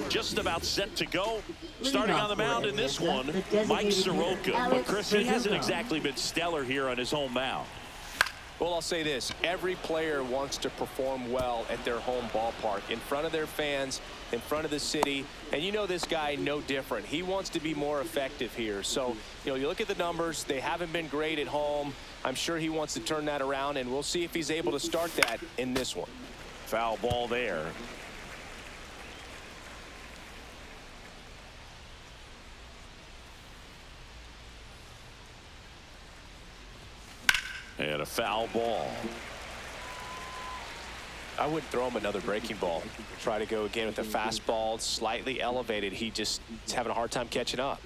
Just about set to go. Starting on the mound in this one, Mike Soroka. But Chris, he hasn't exactly been stellar here on his home mound. Well, I'll say this. Every player wants to perform well at their home ballpark, in front of their fans, in front of the city. And you know this guy no different. He wants to be more effective here. So, you know, you look at the numbers. They haven't been great at home. I'm sure he wants to turn that around, and we'll see if he's able to start that in this one. Foul ball there. And a foul ball. I wouldn't throw him another breaking ball. Try to go again with the fastball, slightly elevated. He just is having a hard time catching up.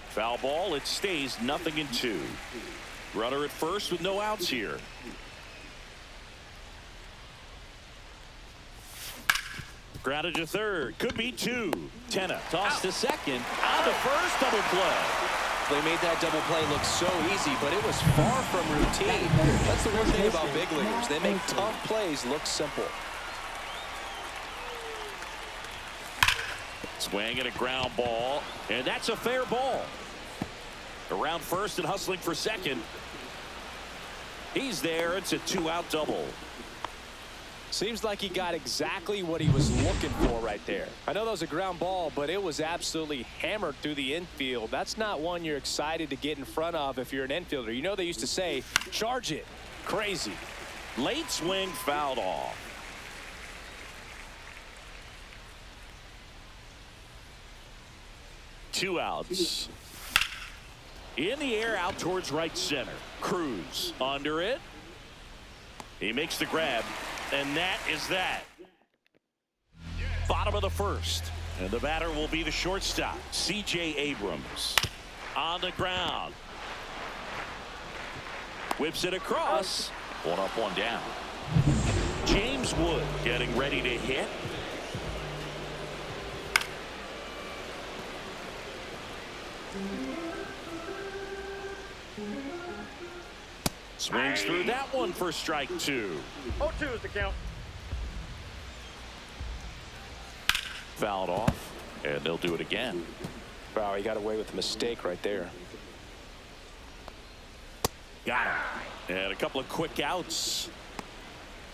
Foul ball. It stays 0-2. Runner at first with no outs here. Grounded to third. Could be two. Tenna tossed to second. On to first. Double play. They made that double play look so easy, but it was far from routine. That's the one thing about big leaguers. They make tough plays look simple. Swing and a ground ball, and that's a fair ball. Around first and hustling for second. He's there. It's a 2-out double. Seems like he got exactly what he was looking for right there. I know that was a ground ball, but it was absolutely hammered through the infield. That's not one you're excited to get in front of if you're an infielder. You know they used to say, charge it. Crazy. Late swing fouled off. Two outs. In the air out towards right center. Cruz under it. He makes the grab. And that is that. Bottom of the first. And the batter will be the shortstop, C.J. Abrams. On the ground. Whips it across. One up, one down. James Wood getting ready to hit. Swings through that one for strike two. 0-2 is the count. Fouled off, and they'll do it again. Wow, he got away with a mistake right there. Got him. And a couple of quick outs.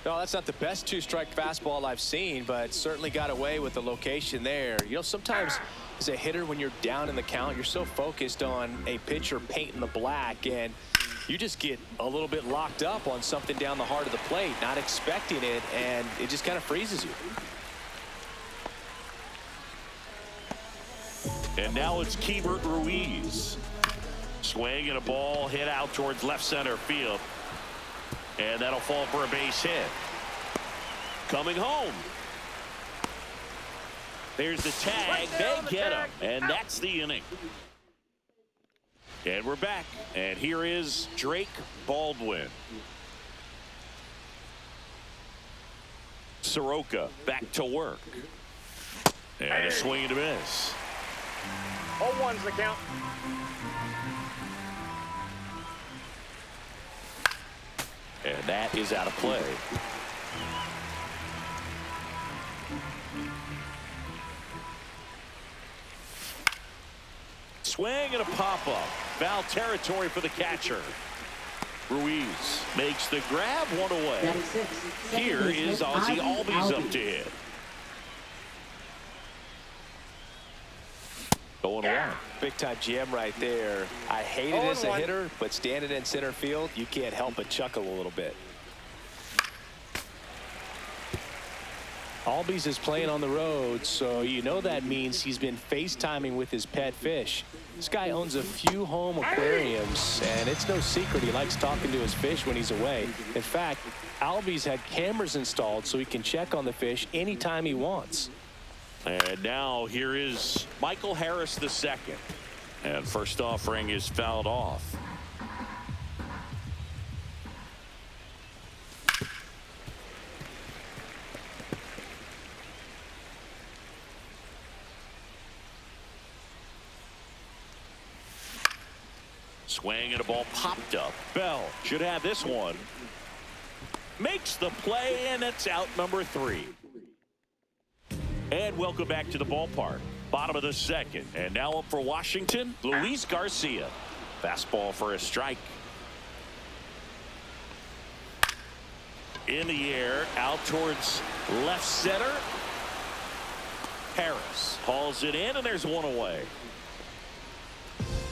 No, that's not the best two-strike fastball I've seen, but certainly got away with the location there. You know, sometimes as a hitter, when you're down in the count, you're so focused on a pitcher painting the black, and you just get a little bit locked up on something down the heart of the plate, not expecting it, and it just kind of freezes you. And now it's Keibert Ruiz. Swing and a ball hit out towards left center field. And that'll fall for a base hit. Coming home. There's the tag. They get him. And that's the inning. And we're back. And here is Drake Baldwin. Soroka back to work. And a swing and a miss. 0-1's the count. And that is out of play. Swing and a pop-up. Foul territory for the catcher. Ruiz makes the grab, one away. Here is Ozzie Albies up to hit. 0-1. Big-time jam right there. I hate it as a hitter, but standing in center field, you can't help but chuckle a little bit. Albies is playing on the road, so you know that means he's been FaceTiming with his pet fish. This guy owns a few home aquariums, and it's no secret he likes talking to his fish when he's away. In fact, Albies had cameras installed so he can check on the fish anytime he wants. And now here is Michael Harris II. And first offering is fouled off. Swing and a ball popped up. Bell should have this one. Makes the play, and it's out number 3. And welcome back to the ballpark. Bottom of the second. And now up for Washington, Luis Garcia. Fastball for a strike. In the air, out towards left center. Harris hauls it in, and there's one away.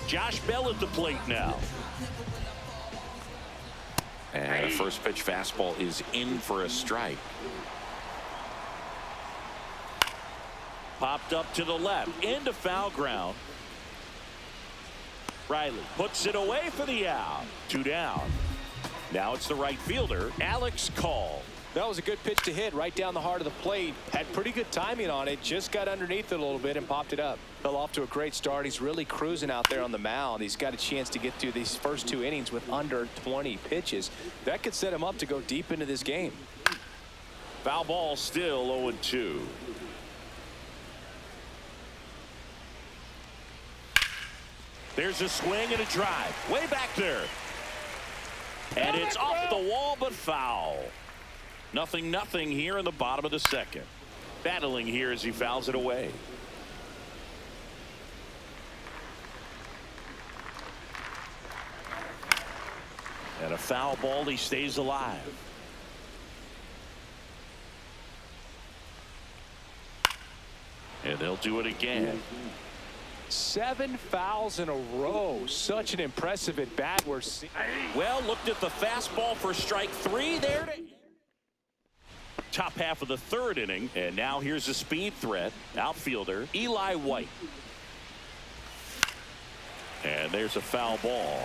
Josh Bell at the plate now. And the first pitch fastball is in for a strike. Popped up to the left, into foul ground. Riley puts it away for the out. 2 down. Now it's the right fielder, Alex Call. That was a good pitch to hit right down the heart of the plate. Had pretty good timing on it. Just got underneath it a little bit and popped it up. Fell off to a great start. He's really cruising out there on the mound. He's got a chance to get through these first 2 innings with under 20 pitches. That could set him up to go deep into this game. Foul ball, still 0-2. There's a swing and a drive. Way back there. And it's off the wall, but foul. 0-0 here in the bottom of the second. Battling here as he fouls it away. And a foul ball, he stays alive. And they'll do it again. 7 fouls in a row. Such an impressive at bat. Well, looked at the fastball for strike 3 there. Top half of the 3rd inning. And now here's a speed threat. Outfielder Eli White. And there's a foul ball.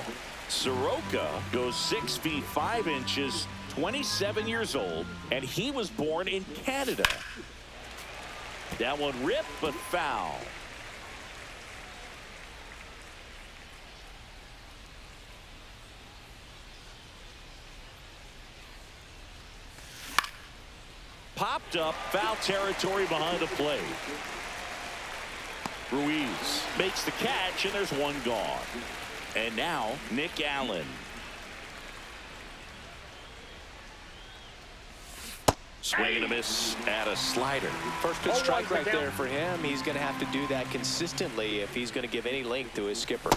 Soroka goes 6 feet 5 inches, 27 years old, and he was born in Canada. That one ripped, but foul. Popped up, foul territory behind the plate. Ruiz makes the catch, and there's one gone. And now Nick Allen. Swing and a miss at a slider. First pitch strike right there for him. He's going to have to do that consistently if he's going to give any length to his skipper.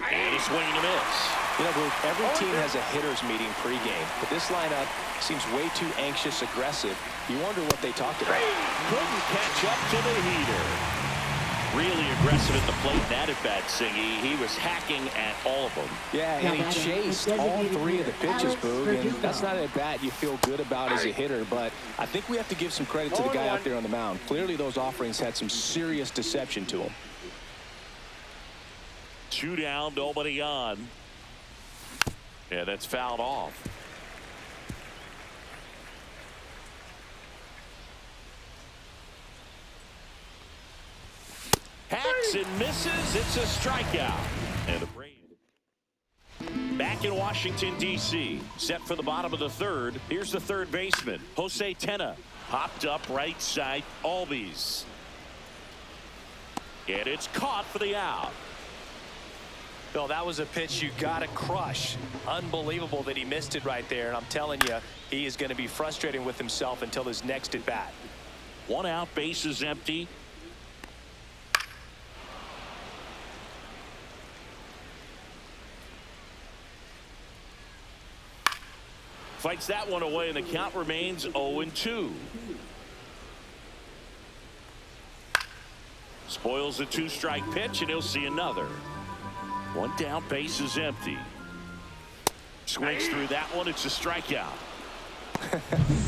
And a swing and a miss. You know, Luke, every team has a hitter's meeting pregame, but this lineup seems way too anxious, aggressive. You wonder what they talked about. Couldn't catch up to the heater. Really aggressive at the plate. That at bat, Singy. He was hacking at all of them. Yeah, and he chased all 3 of the pitches, Boog, and that's not at bat you feel good about as a hitter, but I think we have to give some credit to the guy out there on the mound. Clearly those offerings had some serious deception to him. 2 down, nobody on. Yeah, that's fouled off. Hacks and misses. It's a strikeout. And the Braves back in Washington, D.C. Set for the bottom of the 3rd. Here's the 3rd baseman, Jose Tena. Popped up right side, Albies. And it's caught for the out. Bill, that was a pitch you got to crush. Unbelievable that he missed it right there. And I'm telling you, he is going to be frustrating with himself until his next at bat. 1 out, base is empty. Fights that one away, and the count remains 0-2. Spoils a 2-strike pitch, and he'll see another. 1 down, base is empty. Swings through that one. It's a strikeout.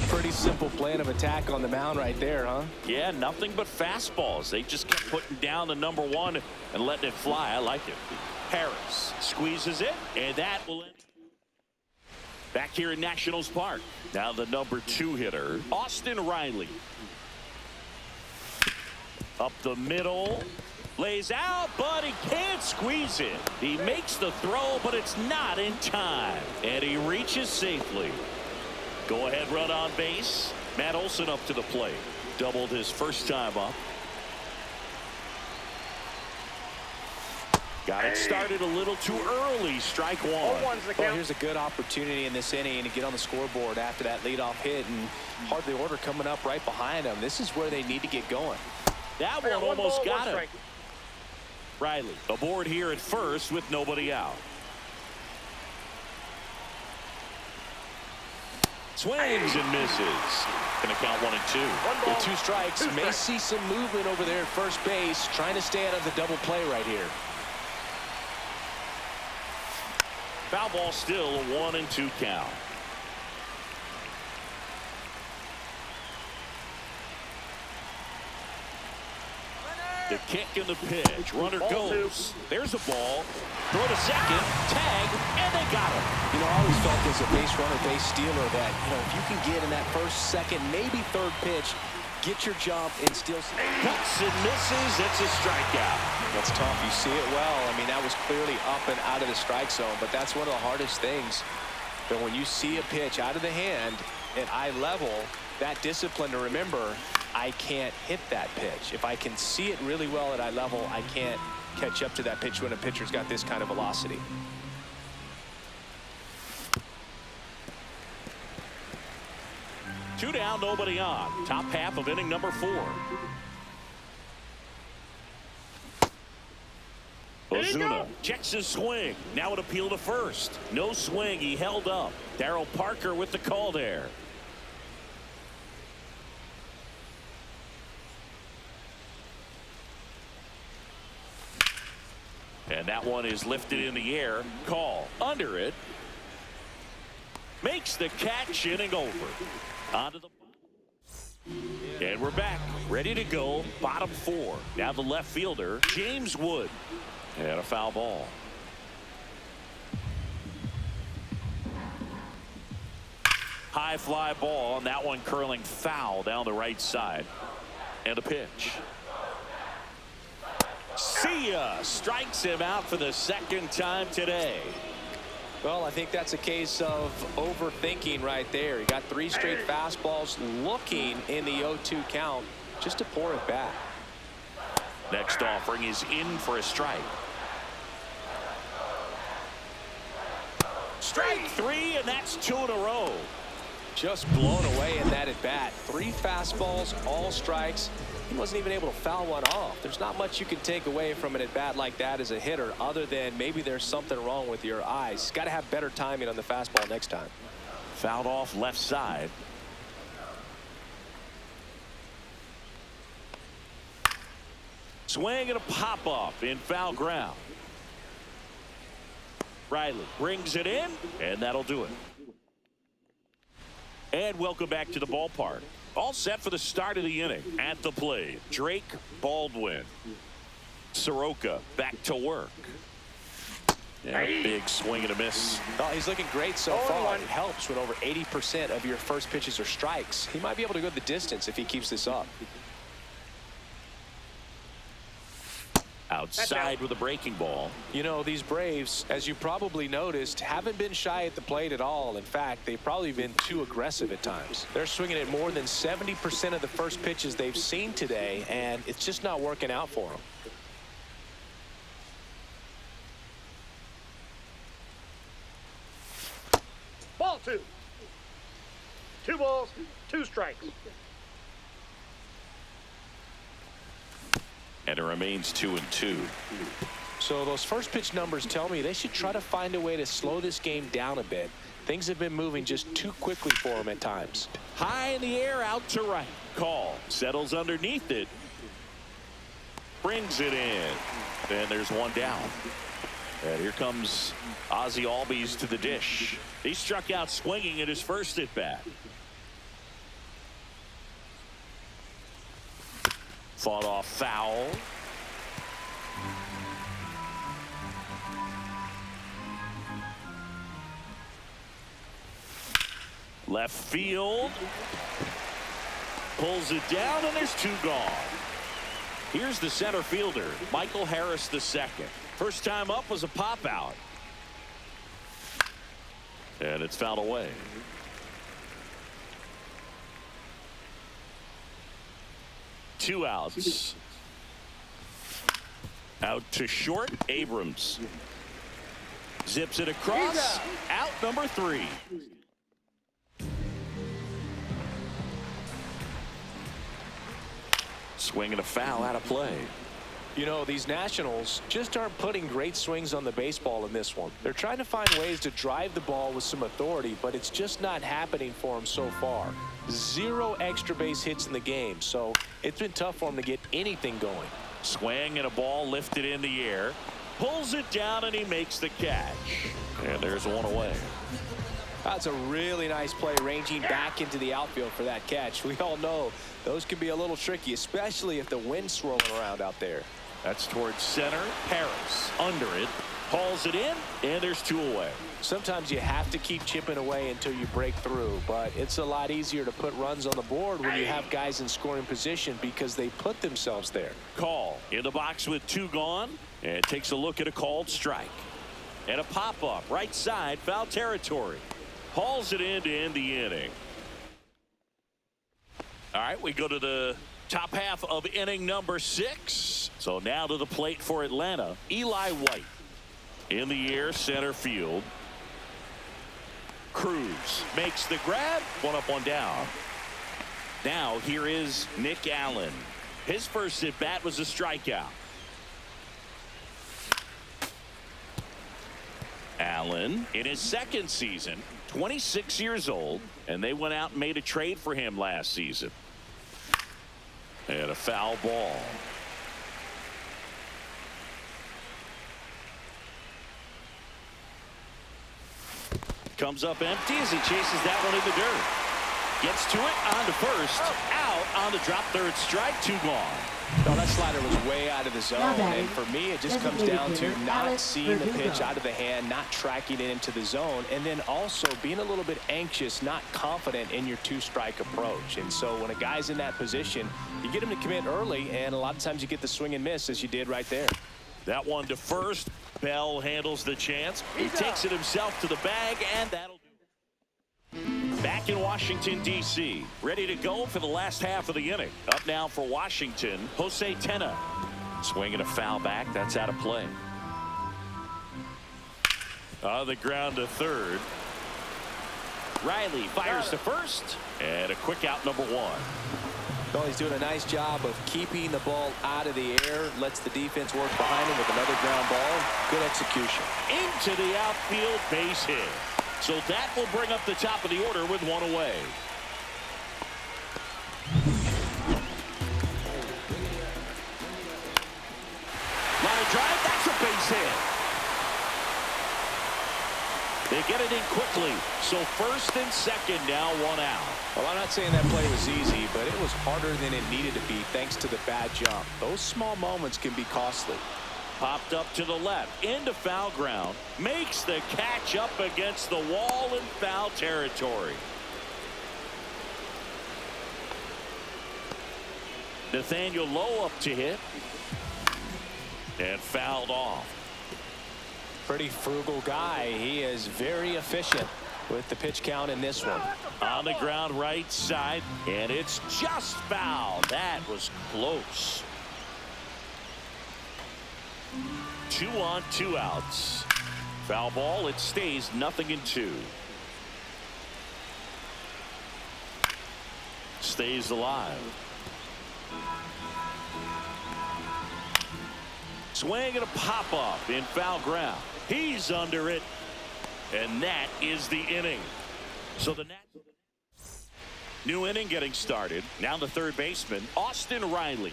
Pretty simple plan of attack on the mound right there, huh? Yeah, nothing but fastballs. They just kept putting down the number 1 and letting it fly. I like it. Harris squeezes it, and that will end. Back here in Nationals Park. Now the number 2 hitter, Austin Riley. Up the middle. Lays out, but he can't squeeze it. He makes the throw, but it's not in time. And he reaches safely. Go ahead run on base. Matt Olson up to the plate. Doubled his first time up. Got it started a little too early. Strike one. 0-1's the Well, count. here's a good opportunity in this inning to get on the scoreboard after that leadoff hit, and hardly order coming up right behind them. This is where they need to get going. That I one got one almost ball, got one him. strike. Riley aboard here at first with nobody out. Swings and misses. Gonna count 1 and 2. One ball, With 2 strikes, may see some movement over there at first base, trying to stay out of the double play right here. Foul ball still a 1 and 2 count. The kick and the pitch. Runner Ball goes. There's a ball. Throw to second. Tag. And they got him. You know, I always felt as a base runner, base stealer that, if you can get in that first, second, maybe third pitch, get your jump and steal. Cuts and misses. It's a strikeout. That's tough. You see it well. I mean, that was clearly up and out of the strike zone, but that's one of the hardest things. That when you see a pitch out of the hand at eye level, that discipline to remember, I can't hit that pitch. If I can see it really well at eye level, I can't catch up to that pitch when a pitcher's got this kind of velocity. Two down, nobody on. Top half of inning number 4. Ozuna checks his swing. Now an appeal to first. No swing. He held up. Darryl Parker with the call there. And that one is lifted in the air. Call under it. Makes the catch, inning over. Onto the. And we're back, ready to go. Bottom 4. Now the left fielder, James Wood. And a foul ball. High fly ball, and that one curling foul down the right side. And a pitch. See ya! Strikes him out for the second time today. Well, I think that's a case of overthinking right there. He got 3 straight fastballs looking in the 0-2 count just to pour it back. Next offering is in for a strike. Strike 3, and that's 2 in a row. Just blown away in that at bat. 3 fastballs, all strikes. He wasn't even able to foul one off. There's not much you can take away from an at bat like that as a hitter, other than maybe there's something wrong with your eyes. Got to have better timing on the fastball next time. Fouled off left side. Swing and a pop up in foul ground. Riley brings it in, and that'll do it. And welcome back to the ballpark. All set for the start of the inning. At the plate, Drake Baldwin. Soroka back to work. Yeah, big swing and a miss. Oh, he's looking great so far. It helps when over 80% of your first pitches are strikes. He might be able to go the distance if he keeps this up. Outside with a breaking ball. You know, these Braves, as you probably noticed, haven't been shy at the plate at all. In fact, they've probably been too aggressive at times. They're swinging at more than 70% of the first pitches they've seen today, and it's just not working out for them. Ball 2. 2 balls, 2 strikes. And it remains 2 and 2. So those first pitch numbers tell me they should try to find a way to slow this game down a bit. Things have been moving just too quickly for them at times. High in the air, out to right. Call. Settles underneath it. Brings it in. And there's one down. And here comes Ozzie Albies to the dish. He struck out swinging at his first at bat. Fought off foul. Left field. Pulls it down, and there's 2 gone. Here's the center fielder, Michael Harris II. First time up was a pop out. And it's fouled away. Two outs. Out to short. Abrams zips it across. Out number 3. Swing and a foul out of play. You know, these Nationals just aren't putting great swings on the baseball in this one. They're trying to find ways to drive the ball with some authority, but it's just not happening for them so far. 0 extra base hits in the game, so it's been tough for them to get anything going. Swing and a ball lifted in the air. Pulls it down and he makes the catch. And there's one away. That's a really nice play, ranging back into the outfield for that catch. We all know those can be a little tricky, especially if the wind's swirling around out there. That's towards center. Harris under it. Hauls it in, and there's 2 away. Sometimes you have to keep chipping away until you break through, but it's a lot easier to put runs on the board when you have guys in scoring position because they put themselves there. Call in the box with 2 gone, and takes a look at a called strike. And a pop-up right side, foul territory. Hauls it in to end the inning. All right, we go to the top half of inning number 6. So now to the plate for Atlanta, Eli White. In the air, center field. Cruz makes the grab. 1 up, 1 down. Now here is Nick Allen. His first at bat was a strikeout. Allen in his second season, 26 years old, and they went out and made a trade for him last season. And a foul ball. Comes up empty as he chases that one in the dirt. Gets to it on to first. Out on the drop, third strike, 2 gone. No, that slider was way out of the zone, and for me it just comes down to not seeing the pitch out of the hand, not tracking it into the zone, and then also being a little bit anxious, not confident in your 2-strike approach. And so when a guy's in that position, you get him to commit early, and a lot of times you get the swing and miss as you did right there. That one to first. Bell handles the chance. He takes it himself to the bag, and that'll do it. Back in Washington, D.C., ready to go for the last half of the inning. Up now for Washington, Jose Tena. Swinging a foul back. That's out of play. On the ground to third. Riley fires to first, and a quick out, number 1. Well, he's doing a nice job of keeping the ball out of the air, lets the defense work behind him with another ground ball. Good execution. Into the outfield, base hit. So that will bring up the top of the order with 1 away. Line drive, that's a base hit. They get it in quickly. So first and second now, 1 out. Well, I'm not saying that play was easy, but it was harder than it needed to be thanks to the bad jump. Those small moments can be costly. Popped up to the left, into foul ground. Makes the catch up against the wall in foul territory. Nathaniel Lowe up to hit. And fouled off. Pretty frugal guy. He is very efficient with the pitch count in this one. On the ground right side, and it's just foul. That was close. 2 on, 2 outs. Foul ball, it stays 0-2. Stays alive. Swing and a pop-up in foul ground. He's under it, and that is the inning. So the new inning getting started. Now the third baseman, Austin Riley.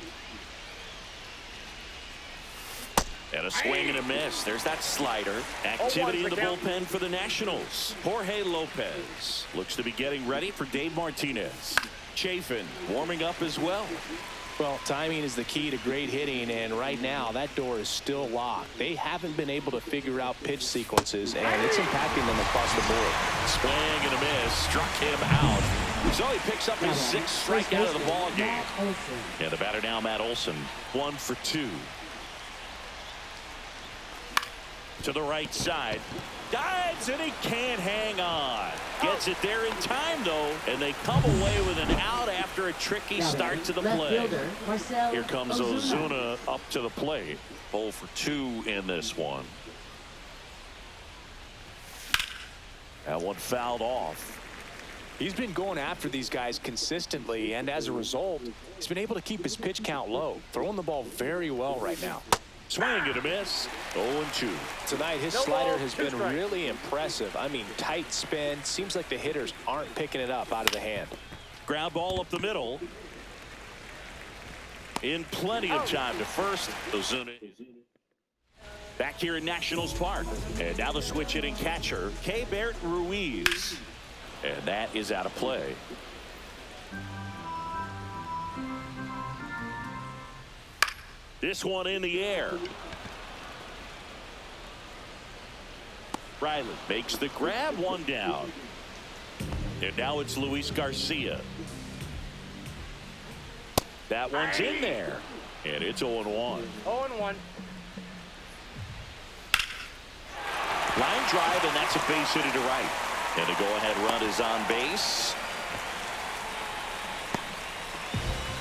And a swing and a miss. There's that slider. Activity in the bullpen for the Nationals. Jorge Lopez looks to be getting ready for Dave Martinez. Chafin warming up as well. Well, timing is the key to great hitting, and right now that door is still locked. They haven't been able to figure out pitch sequences, and it's impacting them across the board. Swing and a miss. Struck him out. So he picks up his 6th strikeout of the ball game. And the batter now, Matt Olson, 1 for 2. To the right side. Dives, and he can't hang on. Gets it there in time, though, and they come away with an out after a tricky start to the play. Here comes Ozuna up to the plate. 0 for 2 in this one. That one fouled off. He's been going after these guys consistently, and as a result, he's been able to keep his pitch count low. Throwing the ball very well right now. Swing and a miss. 0-2. Tonight, his slider has been really impressive. I mean, tight spin. Seems like the hitters aren't picking it up out of the hand. Ground ball up the middle. In plenty of time to first. Ozuna back here in Nationals Park. And now the switch hitting catcher, Keibert Ruiz. And that is out of play. This one in the air. Riley makes the grab, one down. And now it's Luis Garcia. That one's in there. And it's 0-1. 0-1. Line drive, and that's a base hit to right. And the go-ahead run is on base.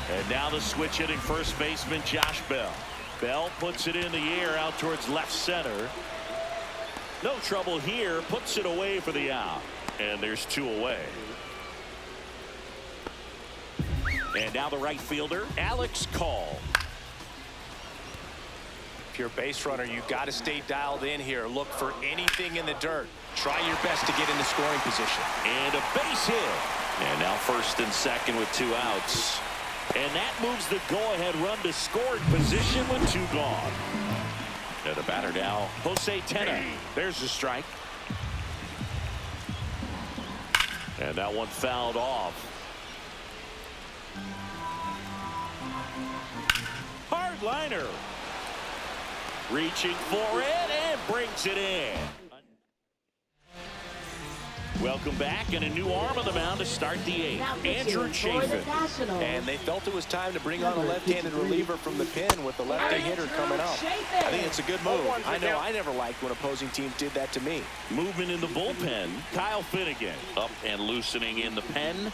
And now the switch hitting first baseman Josh Bell. Bell puts it in the air out towards left center. No trouble here. Puts it away for the out. And there's 2 away. And now the right fielder, Alex Call. If you're a base runner, you've got to stay dialed in here. Look for anything in the dirt. Try your best to get into scoring position. And a base hit. And now first and second with 2 outs. And that moves the go-ahead run to scoring position with 2 gone. And the batter now, Jose Tena. There's the strike. And that one fouled off. Hard liner. Reaching for it and brings it in. Welcome back, and a new arm on the mound to start the 8th. Andrew Chafin. And they felt it was time to bring on a left-handed reliever from the pen with the lefty hitter coming up. I think it's a good move. I know I never liked when opposing teams did that to me. Movement in the bullpen. Kyle Finnegan up and loosening in the pen.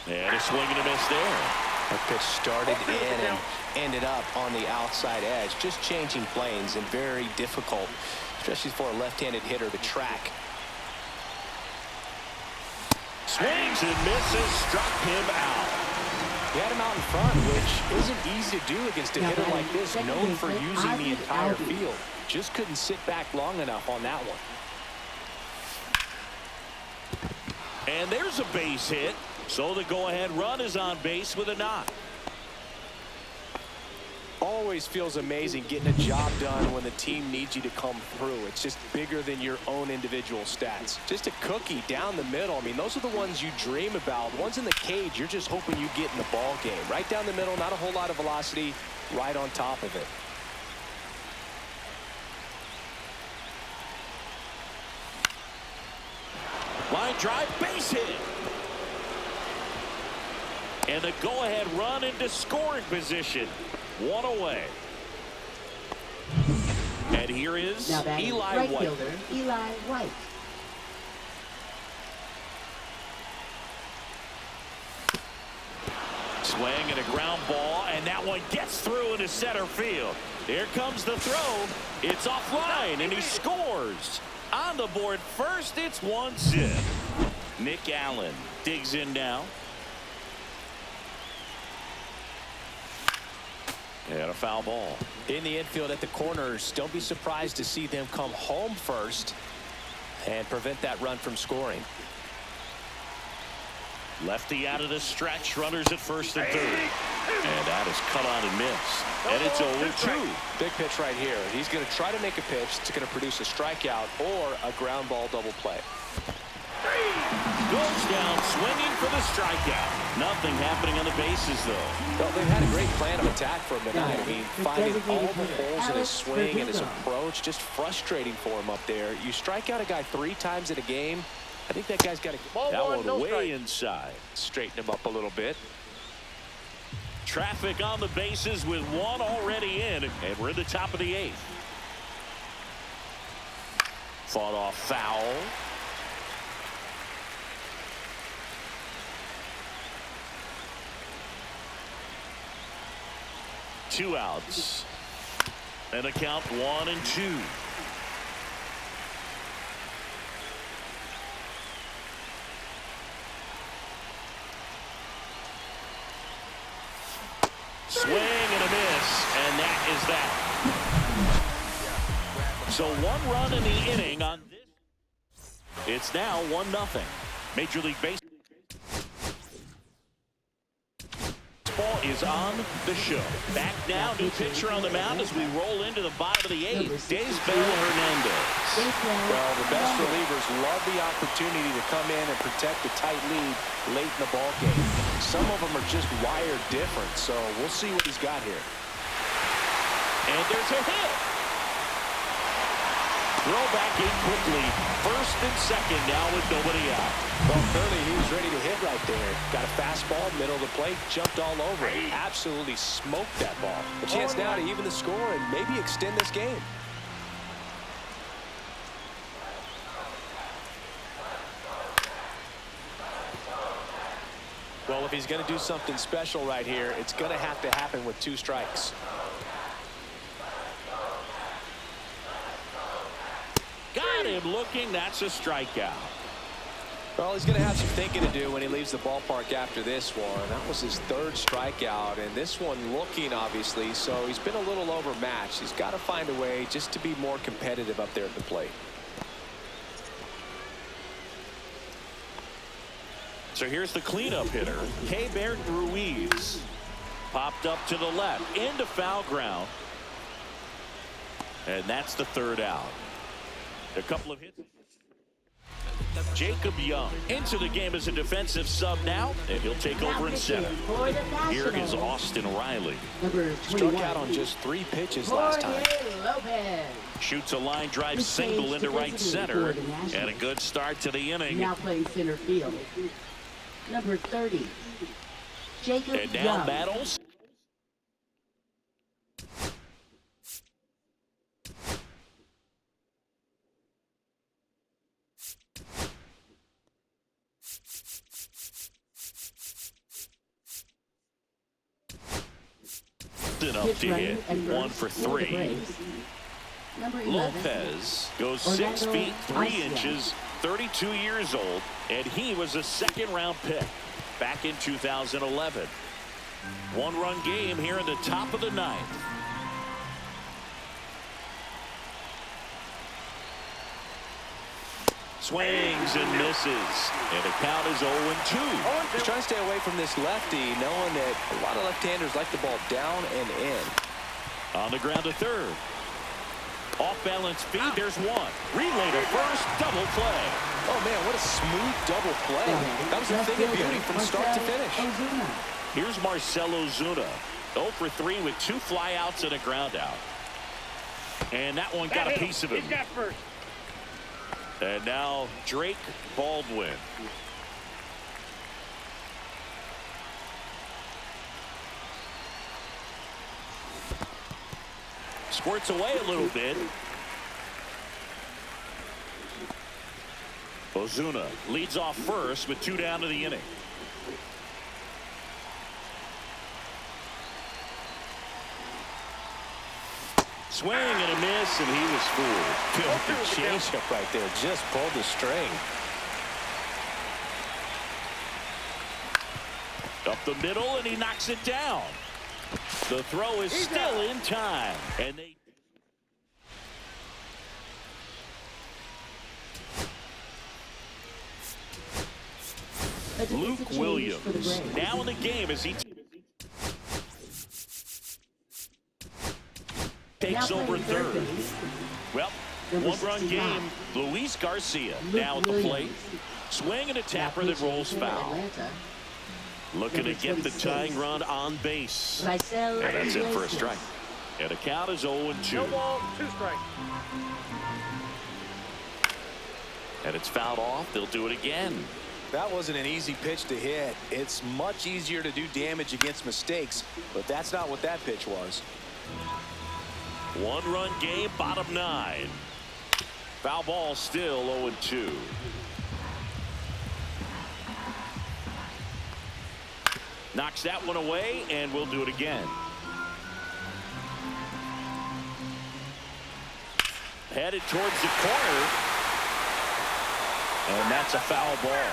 And a swing and a miss there. That pitch started in and ended up on the outside edge. Just changing planes and very difficult, especially for a left-handed hitter to track. Swings and misses, struck him out. He had him out in front, which isn't easy to do against a hitter like this, known for using the entire field. Just couldn't sit back long enough on that one. And there's a base hit, so the go-ahead run is on base with a knock. Always feels amazing getting a job done when the team needs you to come through. It's just bigger than your own individual stats. Just a cookie down the middle. I mean, those are the ones you dream about. Ones in the cage, you're just hoping you get in the ball game. Right down the middle, not a whole lot of velocity, right on top of it. Line drive, base hit. And the go-ahead run into scoring position. 1 away. And here is Eli right White. Fielder, Eli White. Swing and a ground ball, and that one gets through into center field. Here comes the throw. It's offline, and he scores. On the board first, it's 1-0. Nick Allen digs in now. And a foul ball. In the infield at the corners, don't be surprised to see them come home first and prevent that run from scoring. Lefty out of the stretch, runners at first and third. And that is cut on and missed. And it's 0-2. Big pitch right here. He's going to try to make a pitch that's going to produce a strikeout or a ground ball double play. Goes down swinging for the strikeout. Nothing happening on the bases, though. Well, they've had a great plan of attack for him tonight. I mean, finding all the holes in his swing and his approach, just frustrating for him up there. You strike out a guy 3 times in a game, I think that guy's got to get that one way inside. Straighten him up a little bit. Traffic on the bases with 1 already in, and we're in the top of the 8th. Fought off foul. Two outs. And a count 1-2. Swing and a miss, and that is that. So 1 run in the inning on this. It's now 1-0. Major League Baseball is on the show. Back now, new pitcher on the mound as we roll into the bottom of the 8th. Daysbel Hernandez. Well, the best relievers love the opportunity to come in and protect a tight lead late in the ball game. Some of them are just wired different, so we'll see what he's got here. And there's a hit. Throw back in quickly. First and second now with nobody out. Well, clearly he was ready to hit right there. Got a fastball, middle of the plate, jumped all over it. Absolutely smoked that ball. A chance now to even the score and maybe extend this game. Well, if he's going to do something special right here, it's going to have to happen with 2 strikes. Got him looking. That's a strikeout. Well, he's going to have some thinking to do when he leaves the ballpark after this one. That was his 3rd strikeout, and this one looking, obviously, so he's been a little overmatched. He's got to find a way just to be more competitive up there at the plate. So here's the cleanup hitter, Keibert Ruiz. Popped up to the left, into foul ground. And that's the 3rd out. A couple of hits. Jacob Young into the game as a defensive sub now, and he'll take over in center. Here is Austin Riley. Struck out on just 3 pitches last time. Shoots a line drive single into right center, and a good start to the inning. Now playing center field. Number 30, Jacob And now Young. battles. Enough to hit. 1 for 3. Lopez goes 6 feet 3 inches, 32 years old, and he was a 2nd-round pick back in 2011. 1-run game here in the top of the 9th. Swings and misses, and the count is 0-2. He's trying to stay away from this lefty, knowing that a lot of left-handers like the ball down and in. On the ground to 3rd. Off-balance speed, there's 1. Relay to first, double play. Oh, man, what a smooth double play. That was a thing of beauty from start to finish. Here's Marcell Ozuna. 0 for 3 with 2 flyouts and a ground out. And that one got a piece of him. He's got first. And now Drake Baldwin. Squirts away a little bit. Ozuna leads off first with 2 down to the inning. Swing and a miss, and he was fooled. Good changeup right there. Just pulled the string. Up the middle, and he knocks it down. The throw is still in time. And they... Luke Williams now in the game as he takes over 3rd. Well, 1-run game. Luis Garcia now at the plate. Swing and a tapper that rolls foul. Looking to get the tying run on base. And that's it for a strike. And the count is 0-2. No ball, 2 strikes. And it's fouled off. They'll do it again. That wasn't an easy pitch to hit. It's much easier to do damage against mistakes, but that's not what that pitch was. 1-run game, bottom 9. Foul ball, still 0-2. Knocks that one away, and we'll do it again. Headed towards the corner. And that's a foul ball.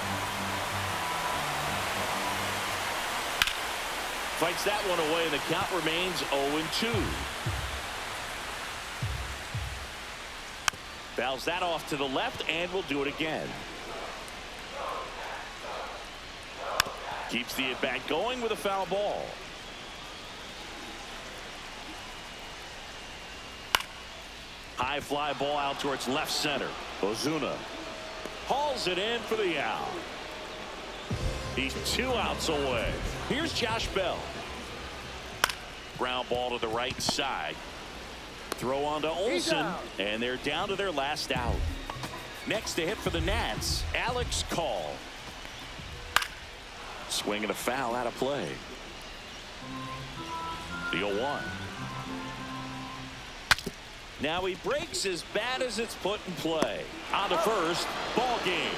Fights that one away, and the count remains 0-2. Fouls that off to the left, and we'll do it again. Keeps the at-bat going with a foul ball. High fly ball out towards left center. Ozuna hauls it in for the out. He's 2 outs away. Here's Josh Bell. Ground ball to the right side. Throw on to Olsen, and they're down to their last out. Next to hit for the Nats, Alex Call. Swing and a foul out of play. The 0-1. Now he breaks as bad as it's put in play. On to first, ball game.